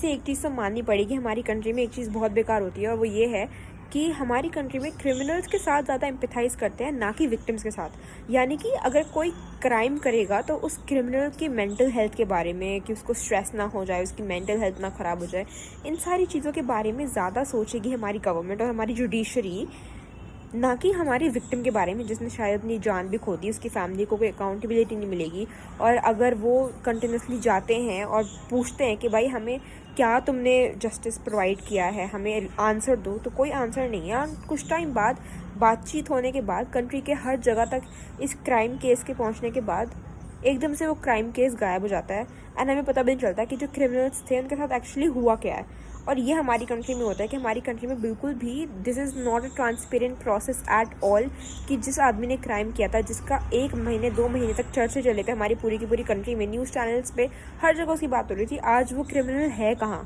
से एक चीज़ तो माननी पड़ेगी, हमारी कंट्री में एक चीज़ बहुत बेकार होती है और वो ये है कि हमारी कंट्री में क्रिमिनल्स के साथ ज़्यादा एम्पैथाइज़ करते हैं, ना कि विक्टिम्स के साथ। यानी कि अगर कोई क्राइम करेगा तो उस क्रिमिनल की मेंटल हेल्थ के बारे में, कि उसको स्ट्रेस ना हो जाए, उसकी मेंटल हेल्थ ना ख़राब हो जाए, इन सारी चीज़ों के बारे में ज़्यादा सोचेगी हमारी गवर्नमेंट और हमारी जुडिशरी, ना कि हमारी विक्टिम के बारे में जिसने शायद अपनी जान भी खो दी। उसकी फैमिली को कोई अकाउंटेबिलिटी नहीं मिलेगी। और अगर वो कंटिन्यूसली जाते हैं और पूछते हैं कि भाई हमें क्या तुमने जस्टिस प्रोवाइड किया है, हमें आंसर दो, तो कोई आंसर नहीं है। और कुछ टाइम बाद बातचीत होने के बाद कंट्री के हर जगह तक इस क्राइम केस के पहुंचने के बाद एकदम से वो क्राइम केस गायब हो जाता है एंड हमें पता भी नहीं चलता कि जो क्रिमिनल्स थे उनके साथ एक्चुअली हुआ क्या है। और ये हमारी कंट्री में होता है कि हमारी कंट्री में बिल्कुल भी this is not a transparent process at all, कि जिस आदमी ने क्राइम किया था, जिसका 1 महीने 2 महीने तक चर्चे चले थे हमारी पूरी की पूरी कंट्री में, न्यूज़ चैनल्स पे हर जगह उसकी बात हो रही थी, आज वो क्रिमिनल है कहाँ।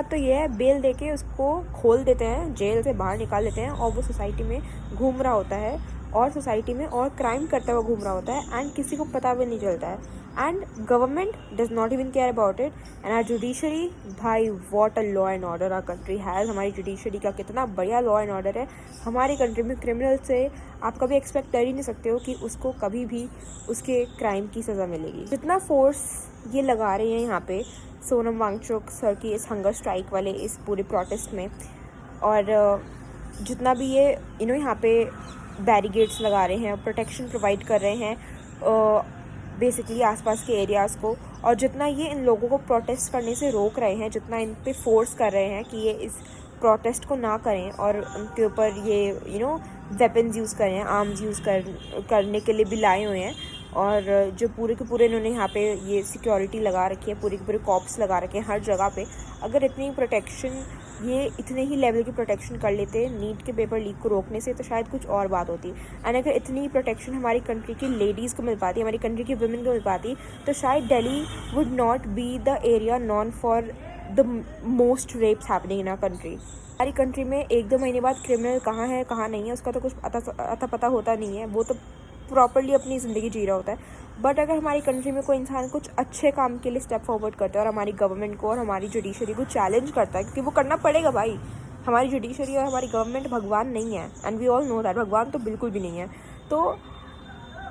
तो ये है, बेल देके उसको खोल देते हैं, जेल से बाहर निकाल देते हैं और वो सोसाइटी में घूम रहा होता है और सोसाइटी में और क्राइम करता हुआ घूम रहा होता है एंड किसी को पता भी नहीं चलता है। And government does not even care about it. And our judiciary, भाई what a law and order our country has. हमारी जुडिशरी का कितना बढ़िया लॉ एंड ऑर्डर है। हमारी कंट्री में क्रिमिनल से आप कभी एक्सपेक्ट कर ही नहीं सकते हो कि उसको कभी भी उसके क्राइम की सज़ा मिलेगी। जितना फोर्स ये लगा रहे हैं यहाँ पे सोनम वांगचुक सर की इस हंगर स्ट्राइक वाले इस पूरे प्रोटेस्ट में, और जितना भी ये यहाँ पे बैरिगेड्स लगा रहे हैं, प्रोटेक्शन प्रोवाइड कर रहे हैं बेसिकली आसपास के एरियाज़ को, और जितना ये इन लोगों को प्रोटेस्ट करने से रोक रहे हैं, जितना इन पे फोर्स कर रहे हैं कि ये इस प्रोटेस्ट को ना करें और उनके ऊपर ये वेपन्स यूज़ करें, आर्म्स यूज़ करने के लिए भी लाए हुए हैं। और जो पूरे के पूरे इन्होंने यहाँ पे ये सिक्योरिटी लगा रखी है, पूरे के पूरे कॉप्स लगा रखे हैं हर जगह पे। अगर इतनी प्रोटेक्शन, ये इतने ही लेवल की प्रोटेक्शन कर लेते नीट के पेपर लीक को रोकने से, तो शायद कुछ और बात होती। एंड अगर इतनी प्रोटेक्शन हमारी कंट्री की लेडीज़ को मिल पाती, हमारी कंट्री की वुमेन को मिल पाती, तो शायद Delhi would not be the area known for the most rapes happening in our country. हमारी कंट्री में 1-2 महीने बाद क्रिमिनल कहाँ है कहाँ नहीं है उसका तो कुछ अता पता होता नहीं है, वो तो प्रॉपरली अपनी ज़िंदगी जी रहा होता है। बट अगर हमारी कंट्री में कोई इंसान कुछ अच्छे काम के लिए स्टेप फॉरवर्ड करता है और हमारी गवर्नमेंट को और हमारी जुडिशरी को चैलेंज करता है, क्योंकि वो करना पड़ेगा भाई, हमारी जुडिशरी और हमारी गवर्नमेंट भगवान नहीं है and we all know that, भगवान तो बिल्कुल भी नहीं है। तो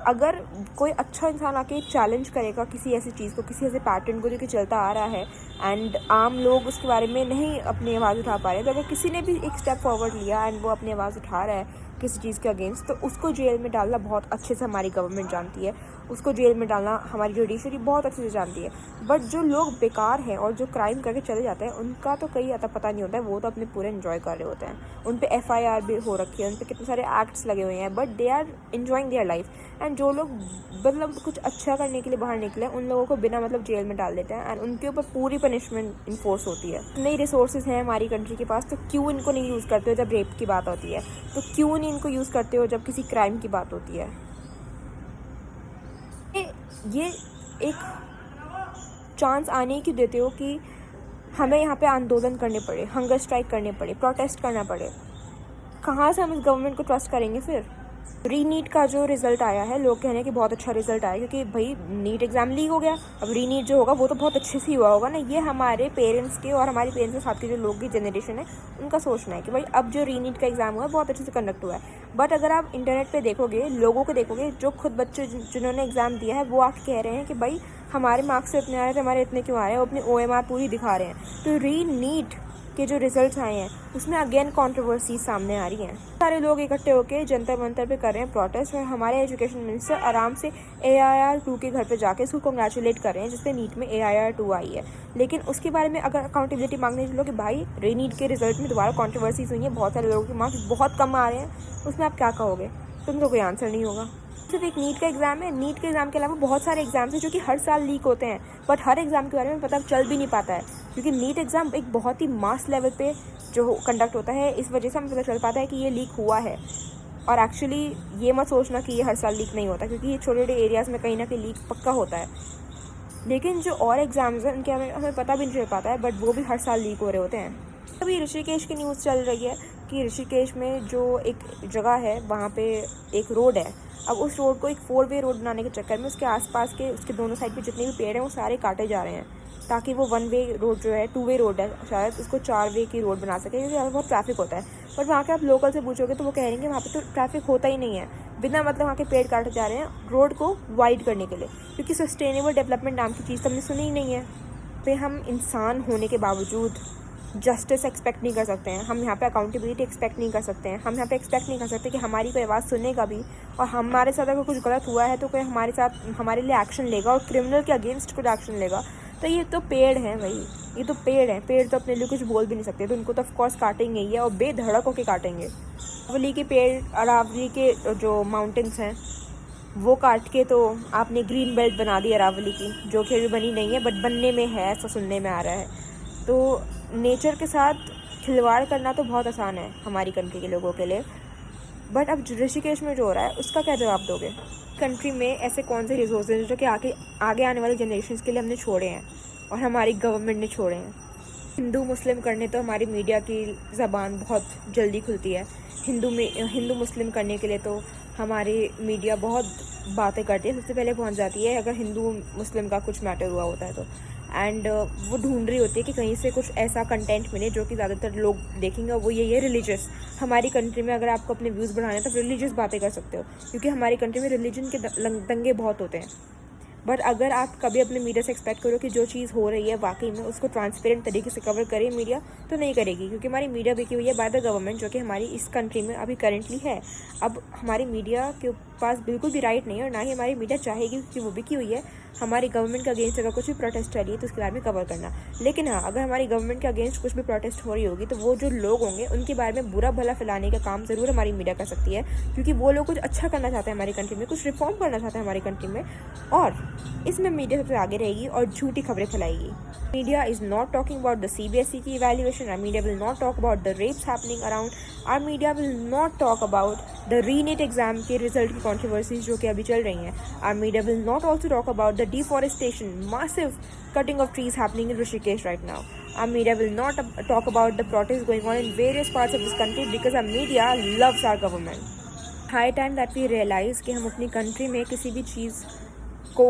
अगर कोई अच्छा इंसान आके चैलेंज करेगा किसी ऐसी चीज़ को, किसी ऐसे पैटर्न को जो कि चलता आ रहा है एंड आम लोग उसके बारे में नहीं अपनी आवाज़ उठा पा रहे, तो अगर किसी ने भी एक स्टेप फॉरवर्ड लिया एंड वो अपनी आवाज़ उठा रहा है किसी चीज़ के अगेंस्ट, तो उसको जेल में डालना बहुत अच्छे से हमारी गवर्नमेंट जानती है, उसको जेल में डालना हमारी जुडिशरी बहुत अच्छे से जानती है। बट जो लोग बेकार हैं और जो क्राइम करके चले जाते हैं, उनका तो कहीं अता पता नहीं होता है, वो तो अपने पूरे एंजॉय कर रहे होते हैं। उन पे FIR भी हो रखी है, उन पे कितने सारे एक्ट्स लगे हुए हैं, but they are enjoying their life. And जो लोग मतलब कुछ अच्छा करने के लिए बाहर निकले, उन लोगों को बिना मतलब जेल में डाल देते हैं एंड उनके ऊपर पूरी पनिशमेंट इन्फोर्स होती है। नई रिसोर्सेज हैं हमारी कंट्री के पास, तो क्यों इनको नहीं यूज़ करते हो जब रेप की बात होती है, तो क्यों नहीं इनको यूज़ करते हो जब किसी क्राइम की बात होती है। ये एक चांस आने ही क्यों देते हो कि हमें यहाँ पे आंदोलन करने पड़े, हंगर स्ट्राइक करने पड़े, प्रोटेस्ट करना पड़े। कहाँ से हम इस गवर्नमेंट को ट्रस्ट करेंगे फिर। रीनीट का जो रिज़ल्ट आया है, लोग कह रहे हैं कि बहुत अच्छा रिजल्ट आया, क्योंकि भाई नीट एग्ज़ाम लीक हो गया, अब रीनीट जो होगा वो तो बहुत अच्छे से ही हुआ होगा ना। ये हमारे पेरेंट्स के और हमारे पेरेंट्स के साथ के जो लोग की जनरेशन है, उनका सोचना है कि भाई अब जो रीनीट का एग्ज़ाम हुआ है बहुत अच्छे से कंडक्ट हुआ है। बट अगर आप इंटरनेट पे देखोगे, लोगों को देखोगे, जो खुद बच्चे जिन्होंने एग्ज़ाम दिया है, वो आके कह रहे हैं कि भाई हमारे मार्क्स से इतने आ रहे थे, हमारे इतने क्यों आ रहे हैं, वो अपनी OMR पूरी दिखा रहे हैं। तो रीनीट के जो रिजल्ट्स आए हैं उसमें अगेन कंट्रोवर्सी सामने आ रही हैं। सारे लोग इकट्ठे होकर जंतर मंतर पे कर रहे हैं प्रोटेस्ट, और हमारे एजुकेशन मिनिस्टर आराम से AIR-2 के घर पे जाके उसको कंग्रेचुलेट कर रहे हैं जिसपे नीट में AIR-2 आई है। लेकिन उसके बारे में अगर अकाउंटेबिलिटी मांगने चलो कि भाई रीनीट के रिजल्ट में दोबारा कंट्रोवर्सीज हुई है, बहुत सारे लोगों के मार्क्स बहुत कम आ रहे हैं, उसमें आप क्या कहोगे? तुमको कोई आंसर नहीं होगा। सिर्फ एक नीट का एग्ज़ाम है, नीट के एग्ज़ाम के अलावा बहुत सारे एग्जाम्स हैं जो कि हर साल लीक होते हैं, बट हर एग्ज़ाम के बारे में पता चल भी नहीं पाता है, क्योंकि नीट एग्ज़ाम एक बहुत ही मास लेवल पे जो कंडक्ट होता है, इस वजह से हमें पता चल पाता है कि ये लीक हुआ है। और एक्चुअली ये मत सोचना कि ये हर साल लीक नहीं होता, क्योंकि ये छोटे छोटे एरियाज़ में कहीं ना कहीं लीक पक्का होता है। लेकिन जो और एग्ज़ाम्स हैं उनके हमें पता भी नहीं चल पाता है, बट वो भी हर साल लीक हो रहे होते हैं। अभी ऋषिकेश की न्यूज़ चल रही है कि ऋषिकेश में जो एक जगह है वहाँ पे एक रोड है, अब उस रोड को एक 4 वे रोड बनाने के चक्कर में उसके आसपास के उसके दोनों साइड पे जितने भी पेड़ हैं वो सारे काटे जा रहे हैं। ताकि वो 1 वे रोड जो है 2 वे रोड है शायद, उसको 4 वे की रोड बना सके, क्योंकि यहाँ बहुत ट्रैफिक होता है। पर वहाँ के आप लोकल से पूछोगे तो वो कह रहे हैं कि वहाँ पे तो ट्रैफिक होता ही नहीं है, बिना मतलब वहाँ के पेड़ काटे जा रहे हैं रोड को वाइड करने के लिए, क्योंकि सस्टेनेबल डेवलपमेंट नाम की चीज़ तो हमने सुनी ही नहीं है। पे हम इंसान होने के बावजूद जस्टिस एक्सपेक्ट नहीं कर सकते हैं, हम यहाँ पे अकाउंटेबिलिटी एक्सपेक्ट नहीं कर सकते हैं, हम यहाँ पे एक्सपेक्ट नहीं कर सकते कि हमारी कोई आवाज़ सुनेगा भी, और हमारे साथ अगर कुछ गलत हुआ है तो कोई हमारे साथ हमारे लिए एक्शन लेगा और क्रिमिनल के अगेंस्ट कुछ एक्शन लेगा। तो ये तो पेड़ हैं भाई, ये तो पेड़ हैं, पेड़ तो अपने लिए कुछ बोल भी नहीं सकते, तो उनको तो ऑफकोर्स काटेंगे ही है, और बेधड़क होकर काटेंगे। अरावली के पेड़, अरावली के जो माउंटेन्स हैं वो काट के तो आपने ग्रीन बेल्ट बना दी अरावली की, जो कि अभी बनी नहीं है बट बनने में है, ऐसा सुनने में आ रहा है। तो नेचर के साथ खिलवाड़ करना तो बहुत आसान है हमारी कंट्री के लोगों के लिए, बट अब ऋषिकेश में जो हो रहा है उसका क्या जवाब दोगे? कंट्री में ऐसे कौन से रिसोर्सेज हैं जो कि आगे आने वाले जनरेशन के लिए हमने छोड़े हैं और हमारी गवर्नमेंट ने छोड़े हैं? हिंदू मुस्लिम करने तो हमारी मीडिया की ज़बान बहुत जल्दी खुलती है, हिंदू मुस्लिम करने के लिए तो हमारी मीडिया बहुत बातें करती है, सबसे पहले पहुंच जाती है अगर हिंदू मुस्लिम का कुछ मैटर हुआ होता है तो। एंड वो ढूंढ रही होती है कि कहीं से कुछ ऐसा कंटेंट मिले जो कि ज़्यादातर लोग देखेंगे, और वो यही है रिलीजियस। हमारी कंट्री में अगर आपको अपने व्यूज़ बढ़ाने तो रिलीजियस बातें कर सकते हो, क्योंकि हमारी कंट्री में रिलीजन के दंगे बहुत होते हैं। बट अगर आप कभी अपने मीडिया से एक्सपेक्ट करो कि जो चीज़ हो रही है वाकई में उसको ट्रांसपेरेंट तरीके से कवर करे मीडिया, तो नहीं करेगी, क्योंकि हमारी मीडिया बिकी हुई है बाय द गवर्नमेंट, जो कि हमारी इस कंट्री में अभी करेंटली है। अब हमारी मीडिया के पास बिल्कुल भी राइट नहीं है, और ना ही हमारी मीडिया चाहेगी, क्योंकि वो बिकी हुई है। हमारी गवर्नमेंट के अगेंस्ट अगर कुछ भी प्रोटेस्ट चली है तो उसके बारे में कवर करना। लेकिन हाँ, अगर हमारी गवर्नमेंट के अगेंस्ट कुछ भी प्रोटेस्ट हो रही होगी तो वो जो लोग होंगे उनके बारे में बुरा भला फैलाने का काम ज़रूर हमारी मीडिया कर सकती है, क्योंकि वो लोग कुछ अच्छा करना चाहते हैं हमारी कंट्री में, कुछ रिफॉर्म करना चाहते हैं हमारी कंट्री में, और इसमें मीडिया सबसे आगे रहेगी और झूठी खबरें फैलाएगी। Media is not talking about the CBSE की evaluation, our media will not talk about the rapes happening around, our media will not talk about the re NEET exam के रिजल्ट की कॉन्ट्रोवर्सीज जो कि अभी चल रही हैं, our media will not also talk about the deforestation, massive cutting of trees happening in Rishikesh right now. Our media will not talk about the protests going on in various parts of this country because our media loves our government. High time that we realize कि हम अपनी country में किसी भी चीज़ को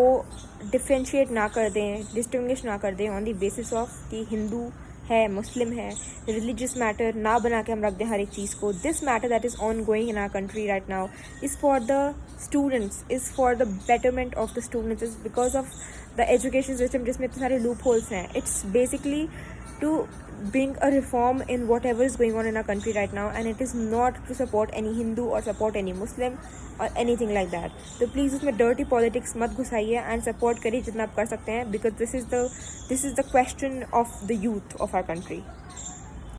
differentiate ना कर दें, डिस्टिंग्विश ना कर दें ऑन द बेसिस ऑफ कि हिंदू है, मुस्लिम है, रिलीजियस मैटर ना बना के हम रख दें हर एक चीज़ को। This matter that is ongoing in our country right now is for the students, is for the betterment of the students, is because of the education system जिसमें इतने सारे लूप होल्स हैं। It's basically to bring a reform in whatever is going on in our country right now, and it is not to support any Hindu or support any Muslim or anything like that. तो please उसमें dirty politics मत घुसाइए and support करिए जितना आप कर सकते हैं, because this is the question of the youth of our country.